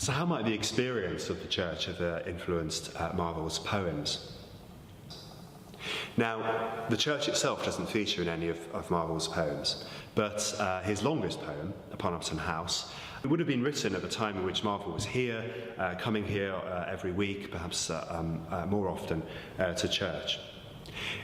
So how might the experience of the church have influenced Marvell's poems? Now, the church itself doesn't feature in any of Marvell's poems, but his longest poem, Upon Upton House, it would have been written at the time in which Marvell was here, coming here every week, perhaps more often, to church.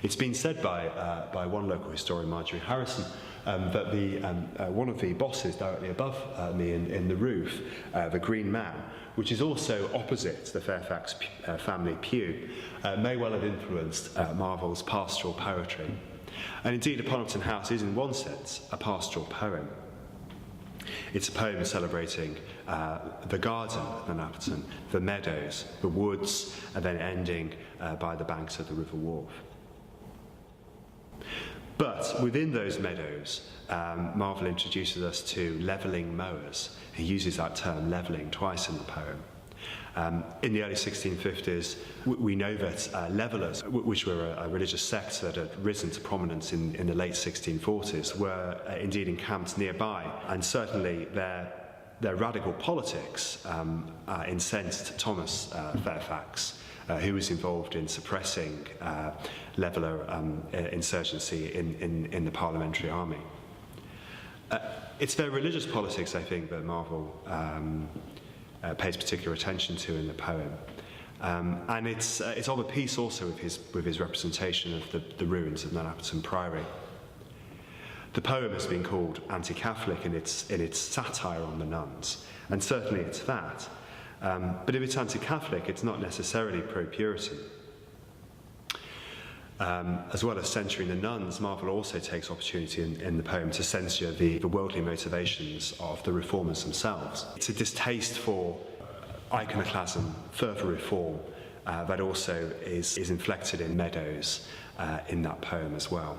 It's been said by one local historian, Marjorie Harrison, that one of the bosses directly above me in the roof, the Green Man, which is also opposite the Fairfax family pew, may well have influenced Marvell's pastoral poetry. And indeed, Upon Upton House is in one sense a pastoral poem. It's a poem celebrating the garden of Nun Appleton, the meadows, the woods, and then ending by the banks of the River Wharfe. But within those meadows, Marvell introduces us to levelling mowers. He uses that term, levelling, twice in the poem. In the early 1650s, we know that levellers, which were a religious sect that had risen to prominence in the late 1640s, were indeed encamped nearby, and certainly their radical politics incensed Thomas Fairfax, who was involved in suppressing leveller insurgency in the parliamentary army. It's their religious politics, I think, that Marvell pays particular attention to in the poem. And it's of a piece also with his representation of the ruins of Nun Appleton Priory. The poem has been called anti-Catholic in its satire on the nuns, and certainly it's that. But if it's anti-Catholic, it's not necessarily pro-Puritan. As well as censuring the nuns, Marvell also takes opportunity in the poem to censure the worldly motivations of the reformers themselves. It's a distaste for iconoclasm, further reform, that also is inflected in Meadows in that poem as well.